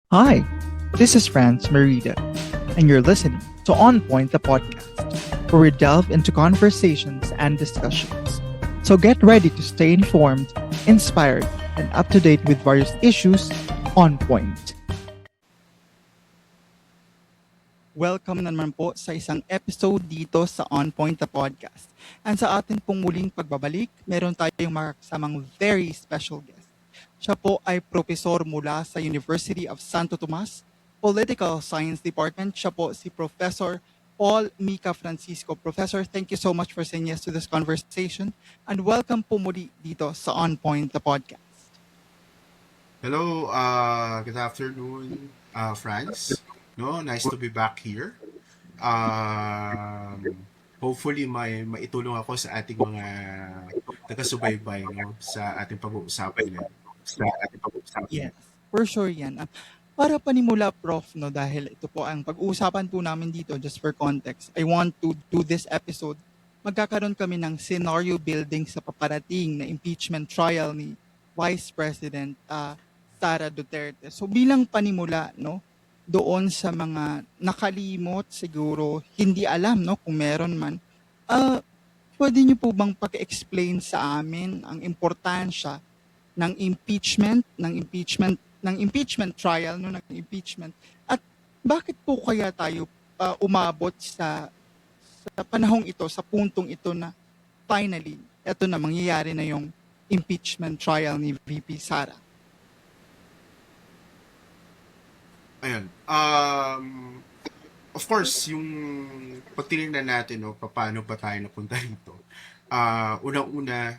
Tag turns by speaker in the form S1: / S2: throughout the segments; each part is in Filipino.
S1: Hi, this is Franz Merida, and you're listening to On Point, the podcast, where we delve into conversations and discussions. So get ready to stay informed, inspired, and up to date with various issues on point. Welcome naman po sa isang episode dito sa On Point, the podcast. And sa atin pong muling pagbabalik, meron tayong makasamang very special guest. Siya po ay profesor mula sa University of Santo Tomas, Political Science Department. Siya po si Professor Paul Mica Francisco. Professor, thank you so much for saying yes to this conversation and welcome po muli dito sa On Point, the podcast.
S2: Hello, good afternoon, Franz. No, nice to be back here. Hopefully maitulong ako sa ating mga taga-subaybay, no, sa ating pag-uusapan ngayon.
S1: Yes, for sure yan. Para panimula, Prof, no, dahil ito po ang pag-uusapan po namin dito, just for context, I want to do this episode. Magkakaroon kami ng scenario building sa paparating na impeachment trial ni Vice President Sara Duterte. So bilang panimula, no, doon sa mga nakalimot, siguro hindi alam, no, kung meron man, pwede niyo po bang paki-explain sa amin ang importansya ng impeachment trial, no, ng impeachment, at bakit po kaya tayo umabot sa panahong ito, sa puntong ito na finally eto na, mangyayari na yung impeachment trial ni VP Sara.
S2: Ayun. Of course, yung pag tinignan natin, no, paano ba tayo napunta rito. Unang-una,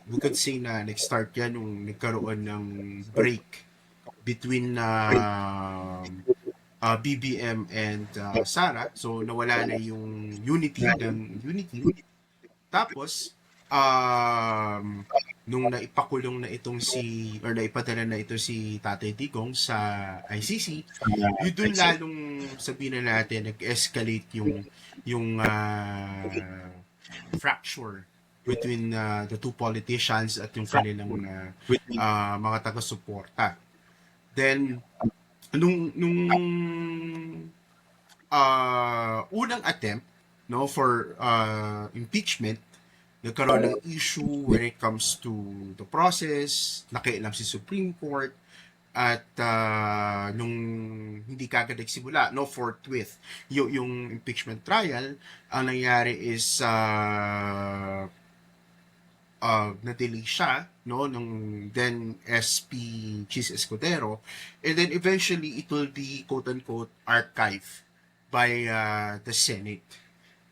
S2: we could say na nag-start yan nung nagkaroon ng break between BBM and Sara. So, nawala na yung unity. Tapos, nung naipakulong na itong naipadala na ito si Tatay Digong sa ICC, yun dun lalong sabihin na natin, nag-escalate yung fracture between the two politicians at yung kanilang mga taga-suporta. Then, nung unang attempt, no, for impeachment, nagkaroon ng issue when it comes to the process, nakialam si Supreme Court, at nung hindi kagad nagsimula, no, forthwith, yung impeachment trial, ang nangyari is na-delay siya, no, ng then SP Chis Escudero, and then eventually it will be quote-unquote archived by the Senate.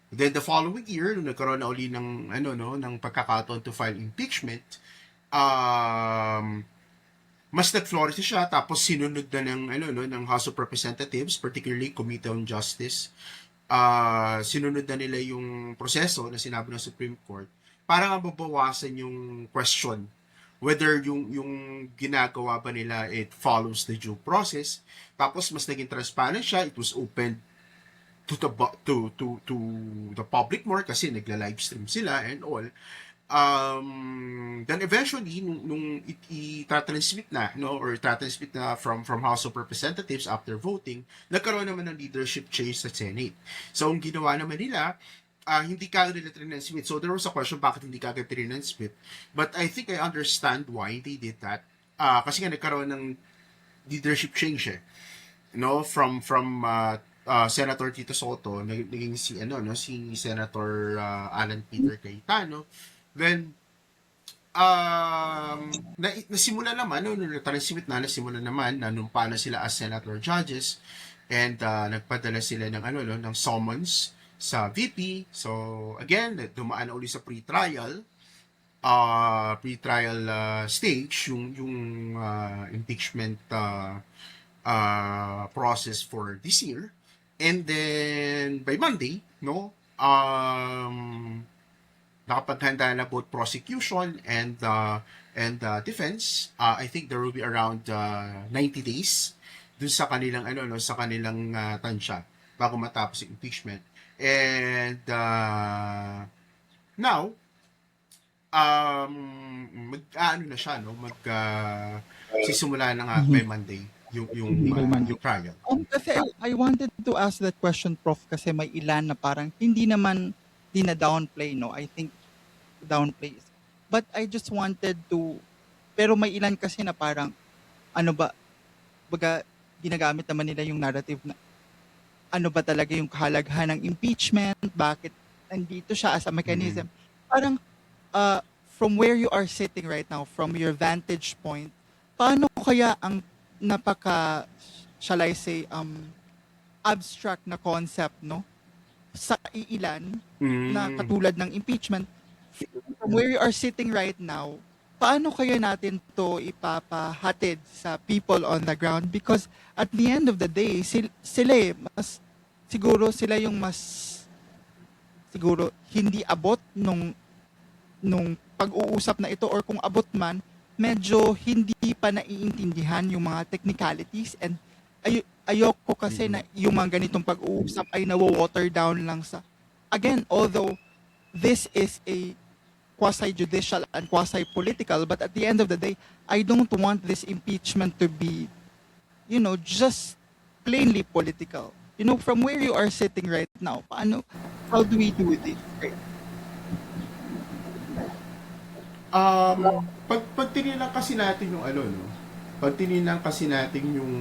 S2: Then the following year, nung nagkaroon na uli ng pagkakataon to file impeachment, mas nag-flourish siya, tapos sinunod na ng House of Representatives, particularly Committee on Justice. Sinunod na nila yung proseso na sinabi ng Supreme Court para nga mabawasan yung question whether yung ginagawa ba nila it follows the due process. Tapos mas naging transparent siya, it was open to the public more kasi nagla-livestream sila and all. Then eventually nung itatransmit na, no, or itatransmit na from House of Representatives after voting, nagkaroon naman ng leadership change sa Senate. So ang ginawa naman nila, hindi kagad nila transmit. So there was a question, bakit hindi kagad transmit? But I think I understand why they did that. Kasi nga nagkaroon ng leadership change, no, from Senator Tito Soto, naging si Senator Alan Peter Cayetano. Then nasimula naman, no, nasimula naman, nanumpa na sila as senator judges, and nagpadala sila ng summons sa VP. So again, dumaan na uli sa pre-trial stage yung impeachment process for this year. And then by Monday, no, nakapaghanda na both prosecution and defense. I think there will be around 90 days dun sa kanilang tansya bago matapos yung impeachment. And now mag-ano na siya, no, sisimula na nga by Monday yung trial.
S1: Kasi I wanted to ask that question, Prof, kasi may ilan na parang hindi naman dina-downplay, no? I think downplay is. But I just wanted to, pero may ilan kasi na parang, ano ba, baga, ginagamit naman nila yung narrative na, ano ba talaga yung kahalagahan ng impeachment, bakit nandito siya as a mechanism. Parang, from where you are sitting right now, from your vantage point, paano kaya ang napaka, shall I say, abstract na concept, no? Sa iilan na katulad ng impeachment, from where you are sitting right now, paano kaya natin to ipapahatid sa people on the ground? Because at the end of the day, sila mas, siguro sila yung mas, siguro hindi abot nung pag-uusap na ito, or kung abot man, medyo hindi pa naiintindihan yung mga technicalities, and ayoko kasi na yung mga ganitong pag-uusap ay nawo-water down lang sa, again, although this is a quasi-judicial and quasi-political, but at the end of the day, I don't want this impeachment to be, just plainly political. From where you are sitting right now, how do we do this?
S2: Pag tinignan kasi natin yung no? Pag tinignan kasi natin yung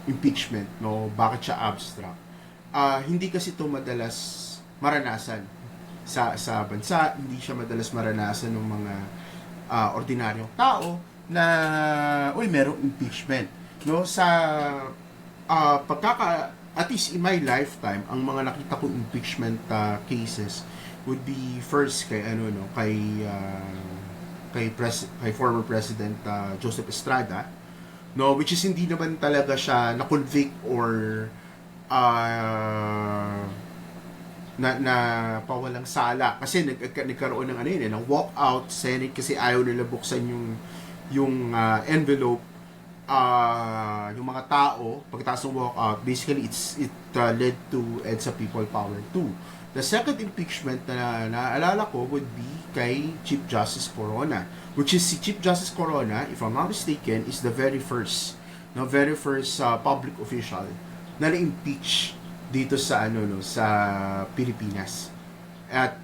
S2: impeachment, no? Bakit siya abstract? Hindi kasi ito madalas maranasan sa bansa, hindi siya madalas maranasan ng mga ordinaryong tao na merong impeachment, no? Sa at least in my lifetime, ang mga nakita ko impeachment cases would be first kay kay former President Joseph Estrada, no, which is hindi naman talaga siya na-convict or na pawalang sala kasi nagkaroon ng ng walkout Senate kasi ayaw nila buksan yung envelope. Yung mga tao pagkatapos ng walkout, basically it led to EDSA People Power 2. The second impeachment na naalala ko would be kay Chief Justice Corona, which is si Chief Justice Corona, if I'm not mistaken, is the very first public official na na-impeach dito sa sa Pilipinas. At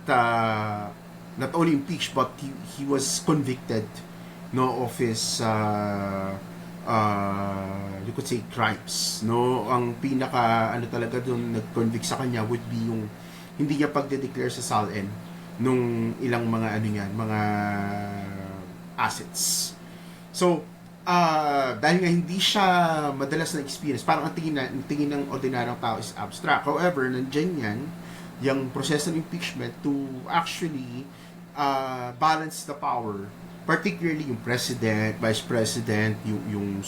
S2: not only impeached, but he was convicted, no, of his you could say crimes, no. Ang pinaka talaga doon nag-convict sa kanya would be yung hindi niya pagde-declare sa SALN nung ilang mga mga assets. So dahil nga hindi siya madalas na experience, parang ang tingin ng ordinaryong tao is abstract. However, nandiyan yan yung proseso ng impeachment to actually balance the power, particularly yung president, vice president, yung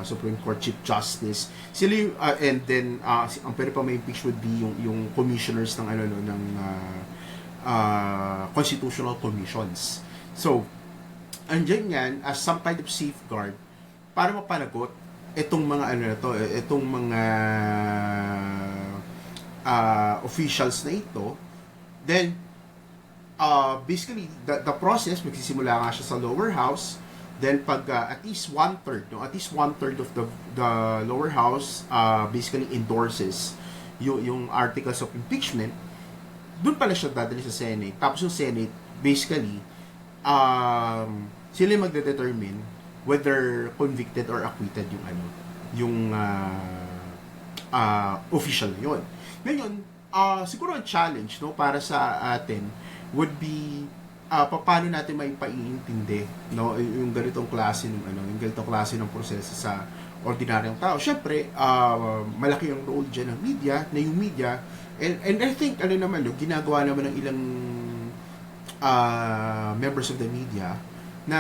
S2: Supreme Court Chief Justice. Sila and then ang pwede pa may impeach would be yung commissioners ng constitutional commissions. So andyan yan as some kind of safeguard para mapanagot itong mga itong mga officials na ito. Then basically the process magsisimula nga siya sa lower house, then pag at least one third of the lower house basically endorses yung articles of impeachment, dun pala siya dadali sa Senate. Tapos yung Senate basically sila magde-determine whether convicted or acquitted yung official na yun. Ngayon, siguro ang challenge, no, para sa atin would be paano natin maipaintindi, no, yung ganitong klase ng proseso sa ordinaryong tao. Syempre, malaki yung role dyan ng media, and I think ginagawa naman ng ilang members of the media na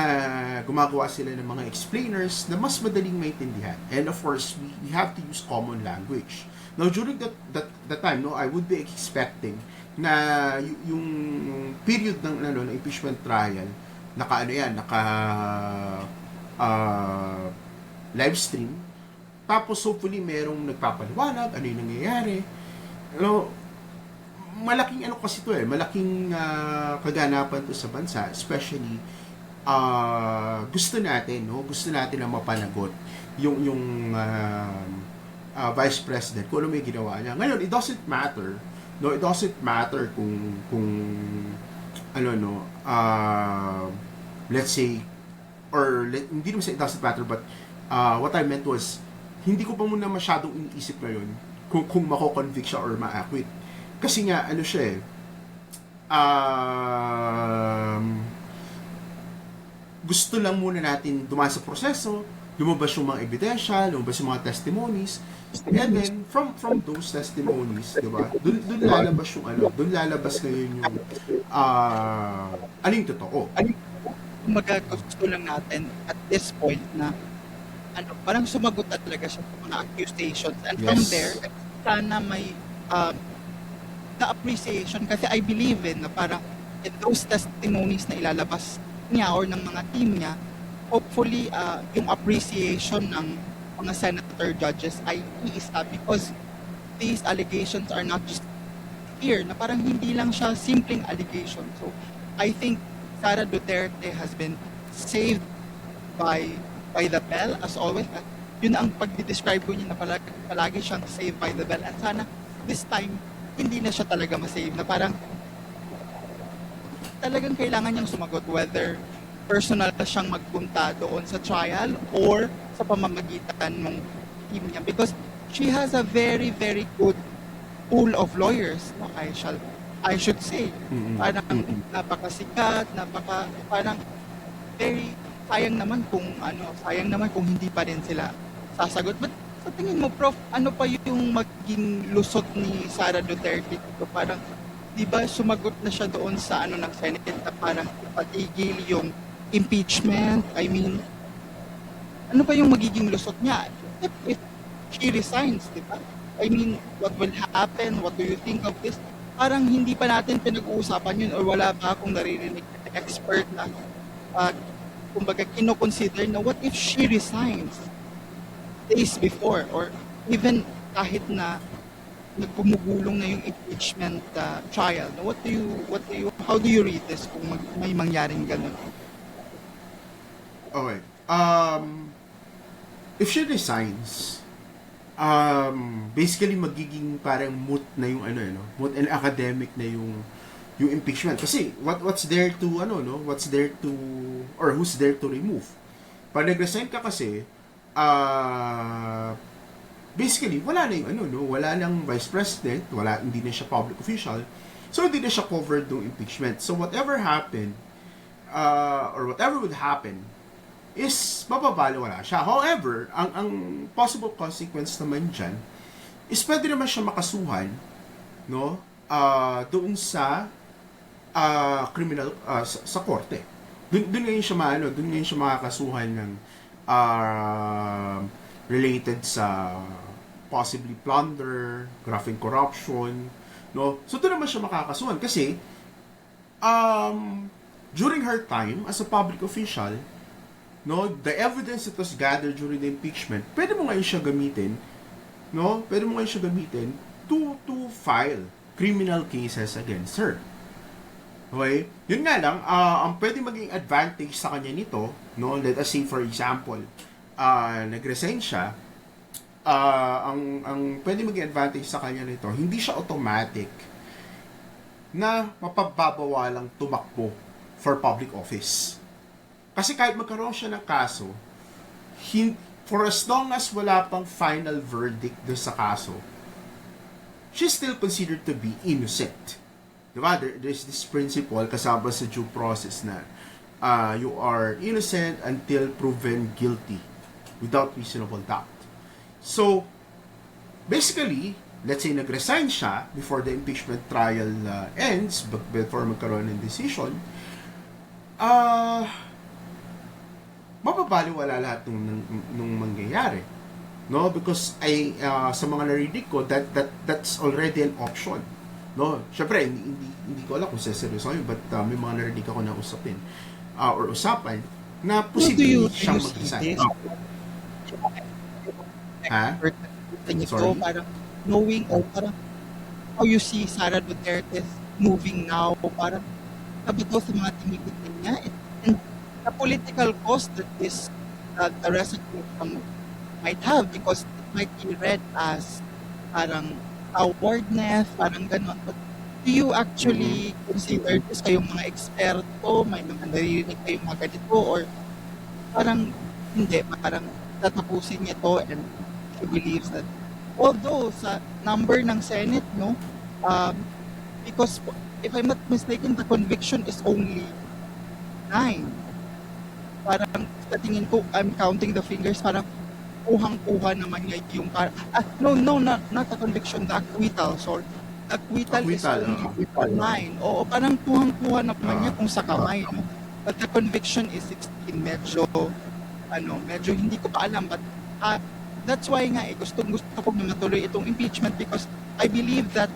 S2: gumagawa sila ng mga explainers na mas madaling maintindihan. And of course, we have to use common language. Now, during that time, no, I would be expecting na yung period ng impeachment trial, naka live stream, tapos hopefully merong nagpapaliwanag ano yung nangyayari. Malaking kasi malaking kaganapan to sa bansa, especially gusto natin, no? Gusto natin na mapanagot yung vice president kung ano may ginawa niya. Ngayon, it doesn't matter, no? It doesn't matter kung ano, no, let's say, hindi naman sa it doesn't matter, but what I meant was, hindi ko pa muna masyadong iniisip ngayon kung mako-convict siya or ma-acquit. Kasi nga, ano siya eh, gusto lang muna natin dumaan sa proseso, lumabas yung mga ebidensya, lumabas yung mga testimonies, and then from those testimonies, di ba? Doon lalabas yung doon lalabas ngayon yung ano yung totoo.
S1: Gusto lang natin at this point na parang sumagot na talaga siya sa mga accusations, and from there sana may the appreciation, kasi I believe in na parang in those testimonies na ilalabas niya or ng mga team niya, hopefully yung appreciation ng mga senator judges ay iisa, because these allegations are not just here, na parang hindi lang siya simpleng allegation. So I think Sara Duterte has been saved by the bell as always. Yun ang pag-describe ko niya, na palagi siyang saved by the bell, at sana this time hindi na siya talaga masave, na parang talagang kailangan niyang sumagot, whether personal siyang magpunta doon sa trial or sa pamamagitan ng team niya, because she has a very very good pool of lawyers, no? I should say, parang napakasikat, parang very sayang naman kung hindi pa rin sila sasagot. But sa tingin mo, Prof, ano pa yung maging lusot ni Sara Duterte dito? Parang, di ba, sumagot na siya doon sa ng Senate na parang ipatigil yung impeachment? I mean, ano pa yung magiging lusot niya? If she resigns, di ba? I mean, what will happen? What do you think of this? Parang hindi pa natin pinag-uusapan yun, or wala pa akong naririnig na expert na kumbaga kino-consider na what if she resigns days before, or even kahit na nagpumugulong na yung impeachment trial. How do you read this kung may mangyaring ganun?
S2: Okay. If she resigns, basically magiging parang moot na yung moot and academic na yung impeachment, kasi what's there to or who's there to remove? Pag nag-resign ka kasi, basically wala na yung wala nang vice president, hindi na siya public official, so hindi na siya covered ng impeachment. So whatever happened, or whatever would happen is mababaliwala siya. However, ang possible consequence naman dyan is pwede naman siya makasuhan, no, doon sa criminal, sa korte. Doon ngayon siya makakasuhan ng related sa possibly plunder, graft and corruption, no? So doon naman siya makakasuhan kasi during her time as a public official, no, the evidence that was gathered during the impeachment, pwede mo ngayon siya gamitin, no? Pwede mo ngayon siya gamitin to file criminal cases against her. Okay? Yun nga lang, ang pwede maging advantage sa kanya nito, no, let us say for example, nag-resign siya, ang pwede maging advantage sa kanya nito, hindi siya automatic na mapababawalang tumakbo for public office. Kasi kahit magkaroon siya ng kaso, for as long as wala pang final verdict doon sa kaso, she's still considered to be innocent. Diba? There's this principle kasama sa due process na you are innocent until proven guilty without reasonable doubt. So, basically, let's say nag-resign siya before the impeachment trial ends, before magkaroon ng decision, mapapaliwala lahat nung mangyayari. No? Because sa mga narinig ko, that's already an option. No? Siyempre, hindi ko alam kung seryoso yun, but may mga narinig ako na usapin or usapan na posibleng siyang mag-resign. Ha?
S1: Sorry? Parang knowing, parang how you see Sara Duterte moving now, parang sabi ko sa mga tinitignan niya, and the political cost that the resignation might have, because it might be read as parang cowardness, parang gano'n. But do you
S2: Mm-mm.
S1: actually consider this, kayong mga eksperto, may mga naririnig kayong mga ganito, or parang hindi, parang tatapusin niya 'to, and she believes that although sa number ng Senate, no, um, because if I'm not mistaken, the conviction is only 9. Parang sa tingin ko, I'm counting the fingers, parang kuhang-kuha naman niya yung no, no, not the conviction, the acquittal, sorry. The acquittal is
S2: Acquittal,
S1: only
S2: oo.
S1: 9. Oo, parang kuhang-kuha naman niya
S2: Oo.
S1: kung sa kamay, no? But the conviction is 16. Medyo hindi ko pa alam, but that's why nga gusto ko na matuloy itong impeachment, because I believe that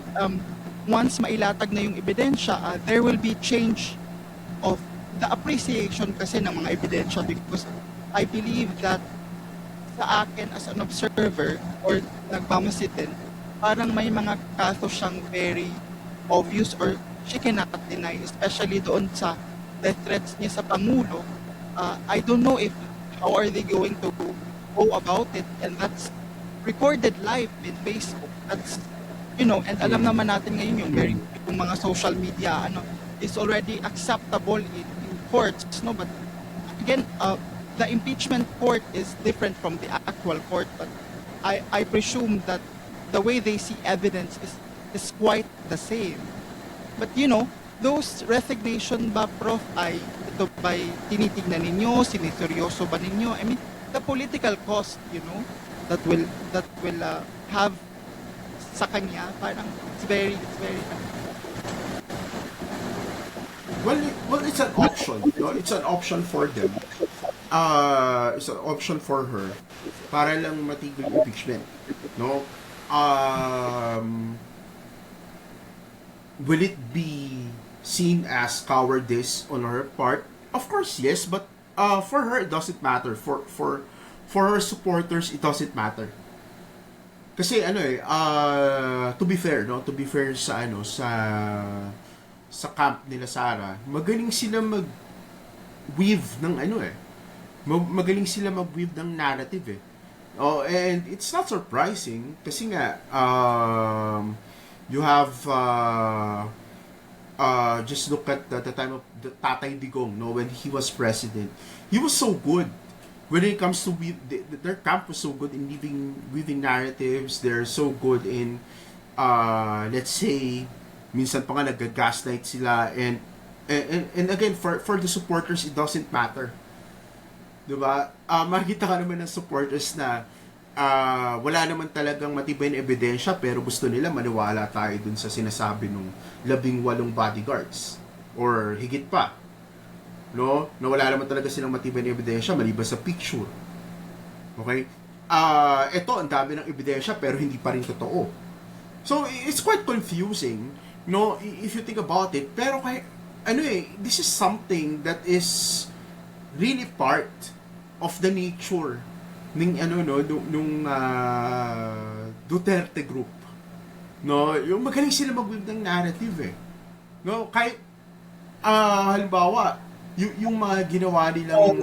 S1: once mailatag na yung ebidensya, there will be change of the appreciation kasi ng mga ebidensya, because I believe that sa akin as an observer or nagmamasid din, parang may mga kaso siyang very obvious, or she cannot deny, especially doon sa death threats niya sa Pangulo. I don't know if how are they going to go about it, and that's recorded live in Facebook. That's, and alam
S2: Mm.
S1: naman natin ngayon yung mga social media is already acceptable in courts, no? But again, the impeachment court is different from the actual court, but I presume that the way they see evidence is quite the same. But those resignation ba, Prof, ay ito ba'y tinitignan ninyo, siniseryoso ba ninyo? I mean, the political cost, that will have sa kanya, parang it's very.
S2: Well, it's an option. No? It's an option for them. It's an option for her para lang matigil yung impeachment. No? Um, will it be seen as cowardice on her part? Of course, yes, but for her it doesn't matter. For her supporters, it doesn't matter. Kasi to be fair, no, to be fair sa sa camp nila Sara, magaling sila mag-weave ng magaling sila mag-weave ng narrative eh. Oh, and it's not surprising kasi nga you have just look at the time of the Tatay Digong, no, when he was president. He was so good when it comes to their camp was so good in weaving narratives. They're so good in let's say minsan pa nga nag-gaslight sila, and again for the supporters it doesn't matter, 'di ba? Makikita ka naman ng supporters na wala naman talagang matibay na ebidensya pero gusto nila maniwala tayo dun sa sinasabi ng 18 bodyguards or higit pa, no, na wala naman talaga silang matibay na ebidensya maliban sa picture. Okay, ito ang dami ng ebidensya pero hindi pa rin totoo. So it's quite confusing, no, if you think about it. Pero this is something that is really part of the nature ng nung Duterte group, no, yung magaling sila mag-build ng narrative eh, no, kahit halimbawa yung mga ginawa nilang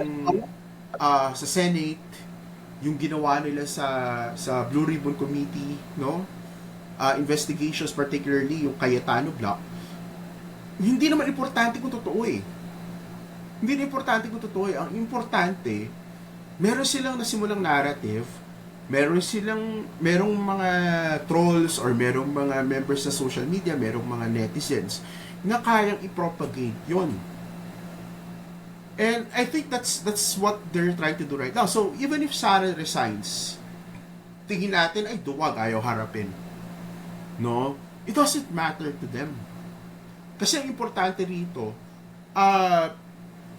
S2: sa Senate, yung ginawa nila sa Blue Ribbon Committee, no, investigations, particularly yung Cayetano Block, hindi naman importante kung totoo eh. Hindi na importante kung totoo eh. Ang importante, meron silang nasimulang narrative, merong mga trolls or merong mga members sa social media, merong mga netizens na kayang i-propagate yon. And I think that's what they're trying to do right now. So even if Sara resigns, tingin natin ay duwag, ayaw harapin, no, it doesn't matter to them. Kasi ang importante rito,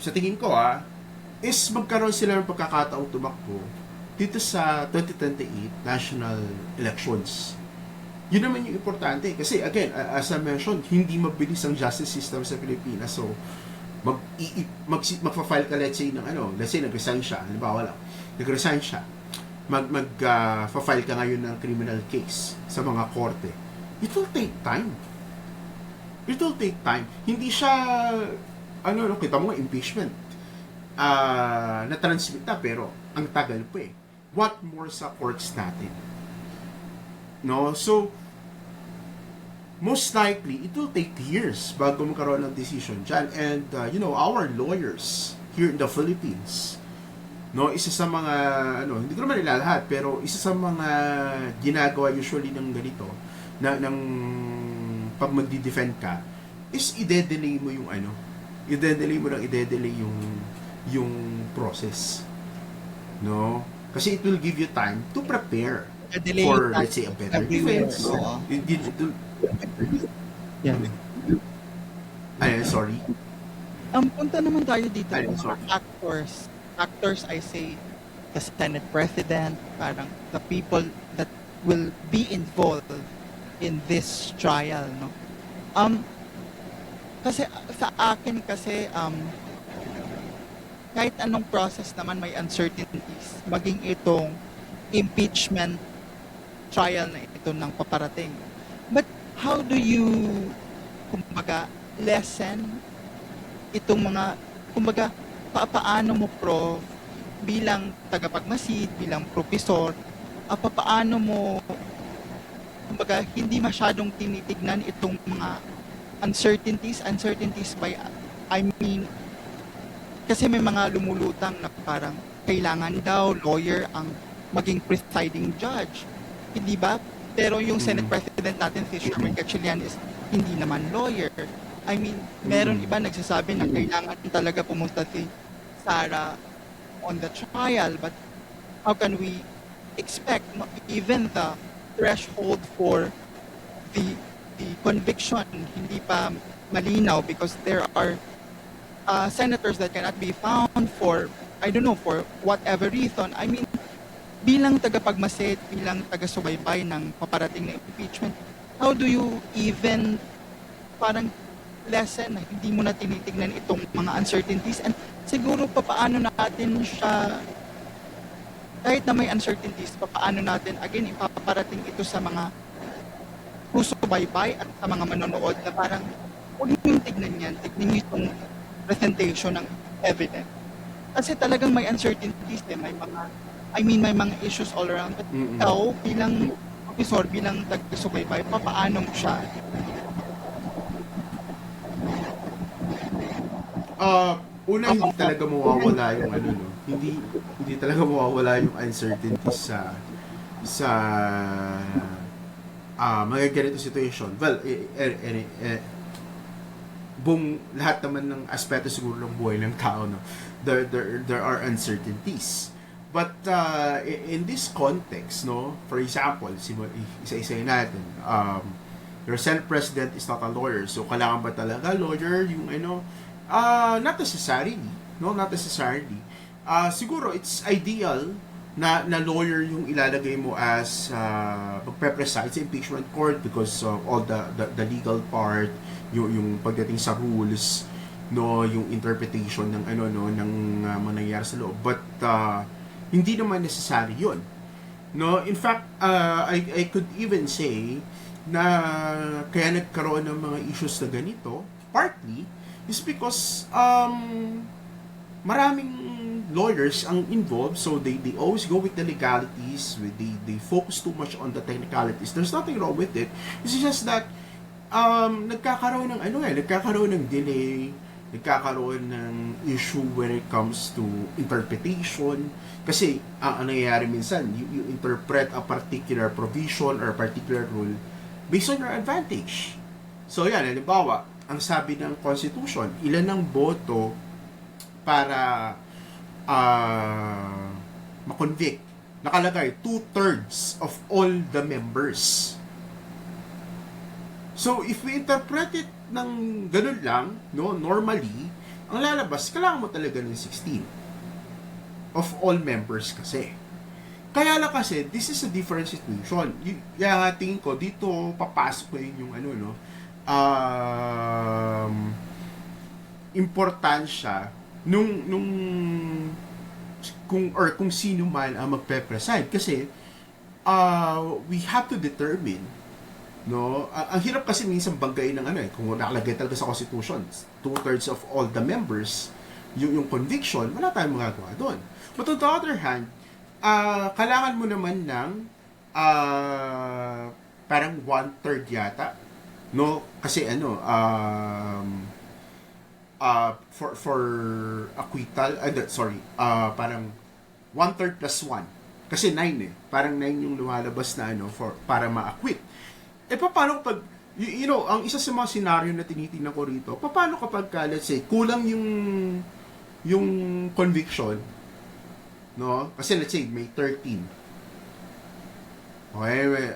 S2: sa tingin ko is magkaroon sila ng pagkakataong tumakbo dito sa 2028 national elections. Yun naman yung importante. Kasi again, as I mentioned, hindi mabilis ang justice system sa Pilipinas. So, magpa-file ka, let's say, nag-resign siya, halimbawa lang, nag-resign siya, fa-file ka ngayon ng criminal case sa mga korte. It will take time. It will take time. Hindi siya, kita mo nga, impeachment. na-transmit na, pero ang tagal pa eh. What more sa courts natin? No? So, most likely, it will take years bago magkaroon ng decision dyan. And, our lawyers here in the Philippines, no, isa sa mga, hindi ko naman nila lahat, pero isa sa mga ginagawa usually ng ganito, ng pag magdi-defend ka, is i-delay mo yung i-delay yung process. No? Kasi it will give you time to prepare for, let's say, a better defense.
S1: Yeah.
S2: Sorry.
S1: Punta naman tayo dito
S2: Ay,
S1: sa
S2: sorry.
S1: mga actors, I say, the Senate President, parang the people that will be involved in this trial, no? Kasi sa akin kasi, kahit anong process naman may uncertainties, maging itong impeachment trial na ito ng paparating. But how do you, kumbaga, lessen itong mga, kumbaga, paano mo bilang tagapagmasid, bilang profesor, paano mo, kumbaga, hindi masyadong tinitignan itong mga uncertainties by, I mean, kasi may mga lumulutang na parang kailangan daw lawyer ang maging presiding judge. Hindi ba? Pero yung Senate President natin, si Sherman Gatchalian, is hindi naman lawyer. I mean, meron iba nagsasabi na kailangan talaga pumunta si Sara on the trial, but how can we expect even the threshold for the conviction hindi pa malinaw because there are senators that cannot be found for, I don't know, for whatever reason. I mean, bilang tagapagmasid, bilang taga-subaybay ng paparating na impeachment, how do you even parang lesson na hindi mo na tinitignan itong mga uncertainties, and siguro paano natin siya, kahit na may uncertainties, paano natin again ipaparating ito sa mga susubaybay at sa mga manonood na parang huwag niyong tignan yan, tignan niyo itong presentation ng evidence. Kasi talagang may uncertainties may mga issues all around. But ikaw, bilang professor, bilang taga-subaybay, paano mo siya
S2: una, hindi talaga mawawala yung hindi talaga mawawala yung uncertainties sa mga ganito situation. Well, buong lahat naman ng aspeto siguro ng buhay ng tao, no, there are uncertainties. But in this context, no, for example, isa-isa natin, your Senate President is not a lawyer, so kailangan ba talaga lawyer yung not necessarily, no, not necessarily. Siguro it's ideal na lawyer yung ilalagay mo as magpe-preside sa impeachment court because of all the legal part, yung pagdating sa rules, no, yung interpretation ng ng mga nangyayari sa loob. But hindi naman necessary yun, no. In fact, I could even say na kaya nagkaroon ng mga issues na ganito partly is because maraming lawyers ang involved, so they always go with the legalities, they focus too much on the technicalities. There's nothing wrong with it. It's just that nagkakaroon ng delay, nagkakaroon ng issue when it comes to interpretation. Kasi ang nangyayari minsan, you interpret a particular provision or a particular rule based on your advantage. So yan, halimbawa, ang sabi ng Constitution, ilan ang boto para makonvict. Nakalagay, 2/3 of all the members. So, if we interpret it ng ganun lang, no, normally, ang lalabas, kailangan mo talaga ng 16 of all members kasi. Kaya lang kasi, this is a different situation. Kaya tingin ko, dito papasok ko yung importansya kung sino man ang magpe-preside kasi we have to determine, no, ang hirap kasi minsan banggain ng kung nakalagay talaga sa Constitution 2/3 of all the members, yung conviction, wala tayong magagawa doon. But on the other hand, kailangan mo naman ng parang 1/3 yata, no? Kasi for acquittal, parang 1/3 plus 1. Kasi 9 eh. Parang 9 yung lumalabas na para ma-acquit. Paano pag, ang isa sa mga senaryo na tinitingnan ko rito, paano kapag, let's say, kulang yung conviction, no? Kasi let's say, may 13. Okay,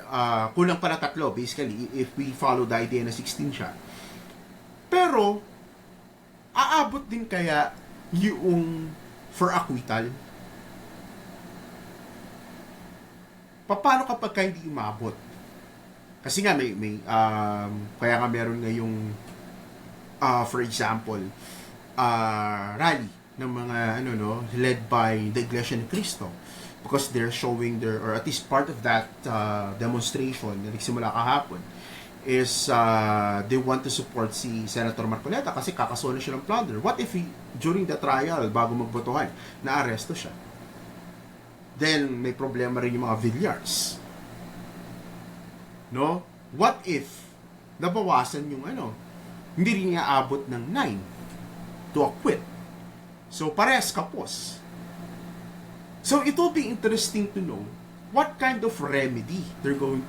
S2: kulang para 3, basically, if we follow the idea na 16 siya. Pero, aabot din kaya yung for acquittal? Paano kapag hindi umabot? Kasi nga may kaya nga meron ngayong for example rally ng mga led by the Iglesia ni Cristo, because they're showing or at least part of that demonstration na nagsimula kahapon is they want to support si Senator Marcoleta kasi kakasuhan siya ng plunder. What if during the trial bago magbotohan na-aresto siya? Then may problema rin yung mga Villars. No? What if nabawasan yung hindi rin niya abot ng 9 to acquit? So parehas kapos. So it will be interesting to know what kind of remedy they're going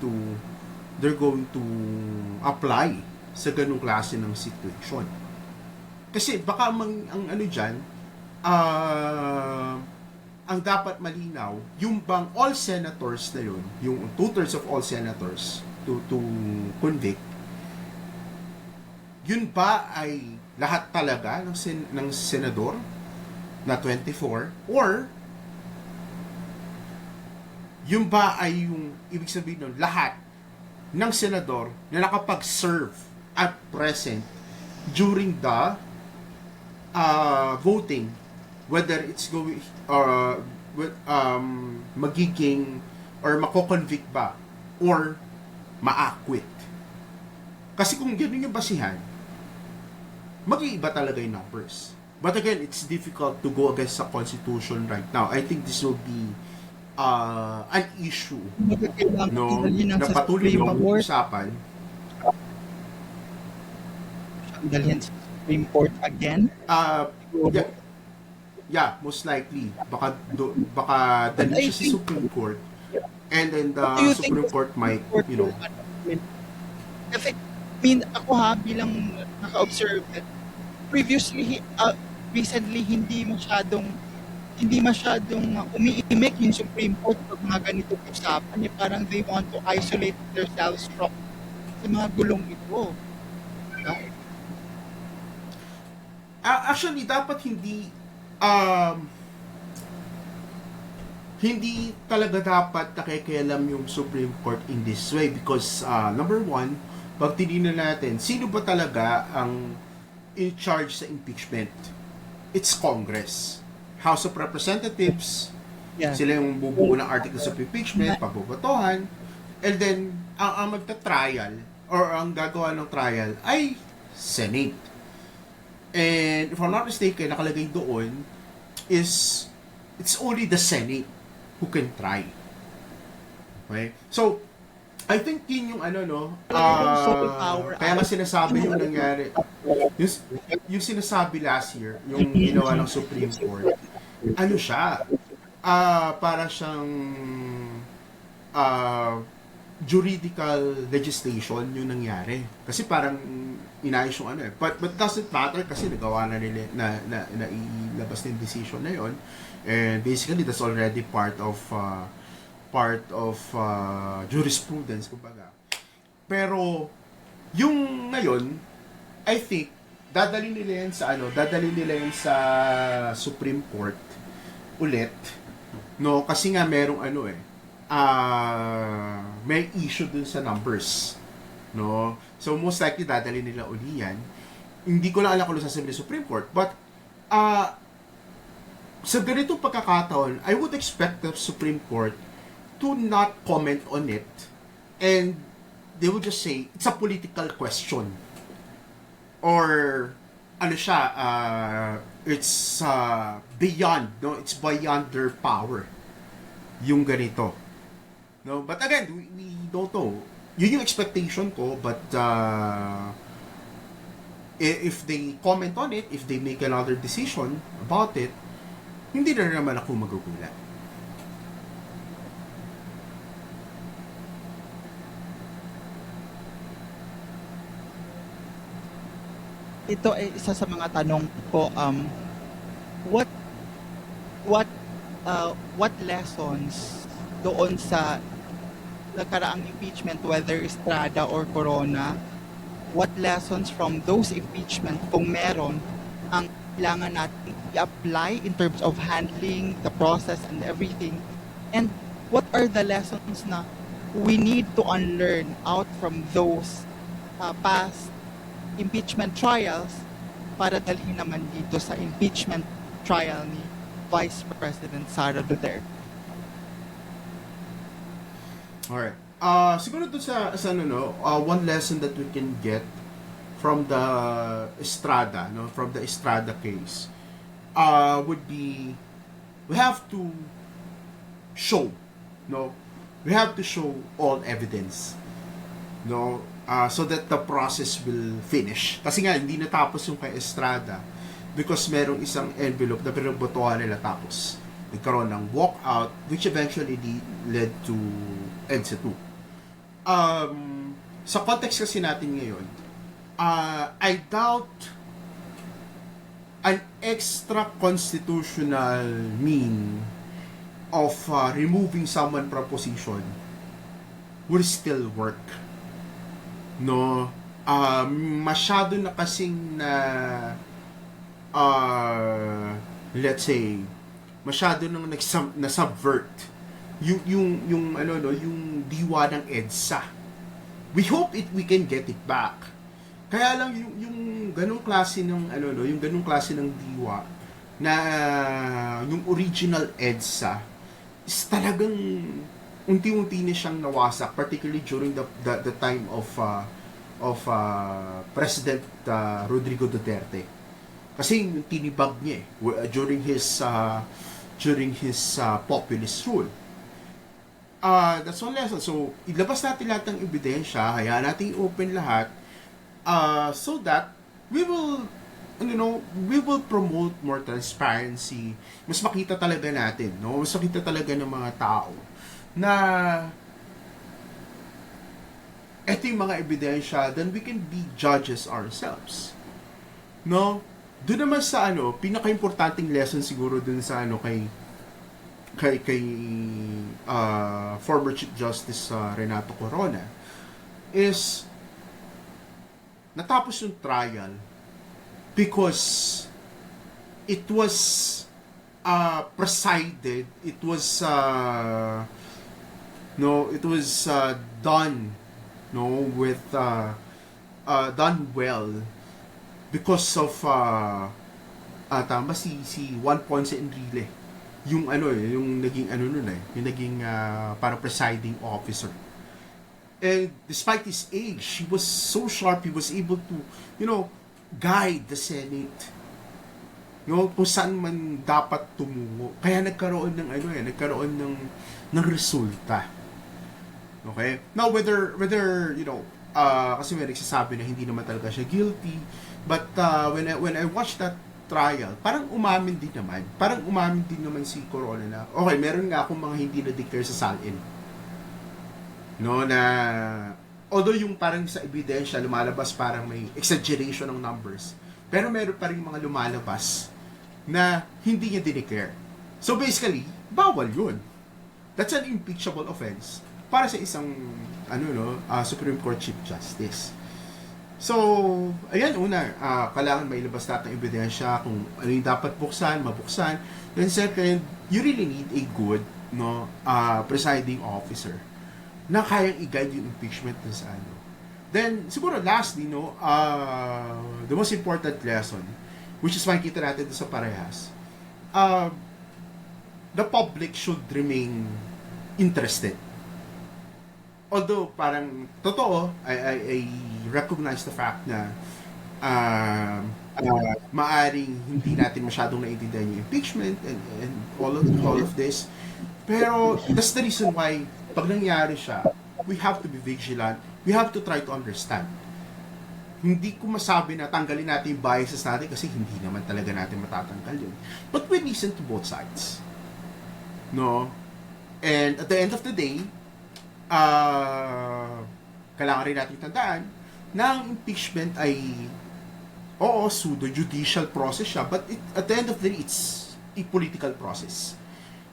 S2: to apply sa ganung klase ng situation. Kasi baka ang dapat malinaw, yung bang all senators na yun, yung 2/3 of all senators to convict, yun ba ay lahat talaga ng senador na 24, or yun ba ay yung ibig sabihin nun, lahat ng senador na nakapag-serve at present during the voting, whether it's going magiging or mako-convict ba or ma-acquit. Kasi kung gano'n yung basihan, mag-iiba talaga yung numbers. But again, it's difficult to go against the Constitution right now. I think this will be an issue na patuloy na usapan.
S1: Dalhin sa Supreme Court again?
S2: Yeah, most likely. Baka dalhin siya sa Supreme Court. And then the Supreme Court might,
S1: Kasi, ako bilang naka-observe, recently, hindi masyadong umiimik yung Supreme Court pag mga ganito usapan. Parang they want to isolate themselves from sa mga gulong ito.
S2: Actually, dapat hindi talaga dapat nakikialam yung Supreme Court in this way because number one, pag tinignan natin, sino ba talaga ang in charge sa impeachment? It's Congress. House of Representatives, sila yung bubuo ng articles of impeachment, pagbobotohan, and then ang magta-trial or ang gagawa ng trial ay Senate. And if I'm not mistaken, nakalagay doon is it's only the Senate who can try. Okay? So, I think yun yung kaya nga sinasabi yung nangyari. Yung sinasabi last year, yung ginawa ng Supreme Court, siya? Para siyang juridical legislation yung nangyari. Kasi parang inayos yung But doesn't matter kasi nagawa na nila na ilabas ng decision na yon. And basically that's already part of jurisprudence kumbaga. Pero yung ngayon, I think dadalhin nila yan sa Supreme Court ulit, no? Kasi nga merong may issue dun sa numbers, no? So most likely dadalhin nila uli yan. Hindi ko lang alam kung sasabihin ng Supreme Court, but sa ganitong pagkakataon, I would expect the Supreme Court to not comment on it, and they would just say it's a political question, or it's beyond, no, it's beyond their power yung ganito, no. But again, we don't know. Yun yung expectation ko, but if they comment on it, if they make another decision about it, hindi na naman ako magugulat.
S1: Ito ay isa sa mga tanong ko, what what what lessons doon sa nagkaraang impeachment, whether Estrada or Corona, what lessons from those impeachment, kung meron, ang kailangan natin i-apply in terms of handling the process and everything, and what are the lessons na we need to unlearn out from those past impeachment trials para dalhin naman dito sa impeachment trial ni Vice President Sara Duterte.
S2: Alright. Siguro doon sa ano, no, one lesson that we can get from the Estrada, no, from the Estrada case, would be we have to show, no, we have to show all evidence, no, so that the process will finish. Kasi nga hindi natapos yung kay Estrada because merong isang envelope na pinagbotohan nila tapos nagkaroon ng walkout which eventually led to EDSA 2. Sa context kasi natin ngayon, I doubt an extra constitutional mean of removing someone from position will still work. No, masyado na kasing na let's say masyado nang na-subvert yung ano, no, yung diwa ng EDSA. We hope we can get it back. Kaya lang yung ganung klase ng ano, no, yung ganung klase ng diwa na yung original EDSA is talagang unti-unti na siyang nawasak, particularly during the time of President Rodrigo Duterte. Kasi yung tinibag niya during his populist rule. That's one lesson. So, ilabas natin lahat ng ebidensya, hayaan natin i-open lahat, so that we will, you know, we will promote more transparency. Mas makita talaga natin, no? Mas makita talaga ng mga tao na eto yung mga ebidensya, then we can be judges ourselves. No? Doon naman sa ano, pinaka-importanting lesson siguro dun sa ano kay former Chief Justice Renato Corona is natapos yung trial because it was presided, it was done, no, with done well because of tama si Juan Ponce Enrile, yung ano yung naging ano nun yung naging para presiding officer. And despite his age, he was so sharp, he was able to, you know, guide the Senate, you know, kung saan man dapat tumungo. Kaya nagkaroon ng ano nagkaroon ng resulta. Okay? Now, whether you know, kasi may nagsasabi na hindi naman talaga siya guilty, but when I watched that trial, parang umamin din naman si Corona na, okay, meron nga akong mga hindi na-declare sa salin. No, na, although yung parang sa ebidensya, lumalabas parang may exaggeration ng numbers, pero meron pa rin mga lumalabas na hindi niya dineclare. So basically, bawal yun. That's an impeachable offense para sa isang Supreme Court Chief Justice. So, ayan, kailangan mailabas natin ng ebidensya kung ano yung dapat mabuksan. Then second, you really need a good presiding officer na kayang i-guide yung impeachment dun sa ano. Then, siguro lastly, the most important lesson, which is makikita natin sa parehas, the public should remain interested. Although parang totoo, I recognize the fact na maaring hindi natin masyadong naiintindihan yung impeachment and all of this. Pero that's the reason why pag nangyari siya, we have to be vigilant. We have to try to understand. Hindi ko masabi na tanggalin natin yung biases natin kasi hindi naman talaga natin matatanggal yun. But we listen to both sides. No? And at the end of the day, kailangan rin natin tandaan na ang impeachment ay pseudo-judicial process siya, but at the end of the day, it's a political process.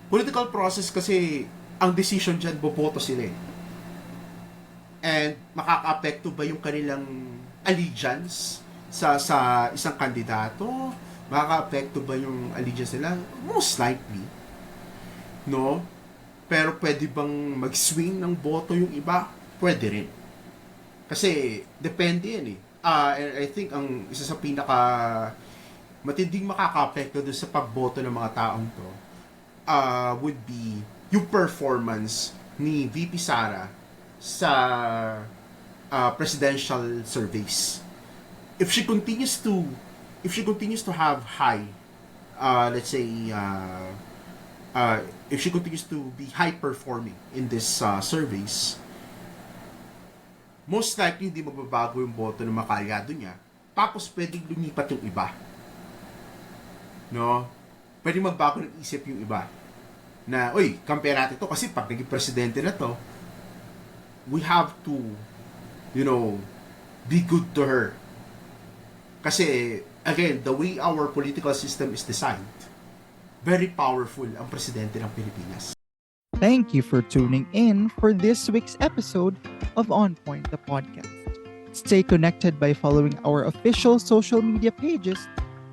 S2: Political process kasi ang decision dyan, boboto sila eh. And makaka-apekto ba yung kanilang allegiance sa isang kandidato? Makaka-apekto ba yung allegiance nila? Most likely. No? Pero pwede bang mag-swing ng boto yung iba? Pwede rin. Kasi depende yan eh. I think ang isa sa pinaka matinding makaka-apekto doon sa pagboto ng mga taong to would be yung performance ni VP Sara sa presidential surveys. If she continues to have high let's say if she continues to be high performing in this surveys, most likely hindi magbabago yung boto ng mga kaalyado niya. Tapos pwedeng lumipat yung iba. No? Pwedeng magbago ng isip yung iba. Na, compare natin to kasi pag naging presidente na to, we have to, be good to her. Kasi, again, the way our political system is designed, very powerful ang presidente ng Pilipinas.
S1: Thank you for tuning in for this week's episode of On Point, the podcast. Stay connected by following our official social media pages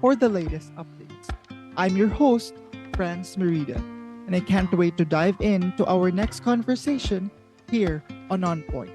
S1: for the latest updates. I'm your host, Franz Merida, and I can't wait to dive into our next conversation here on Point.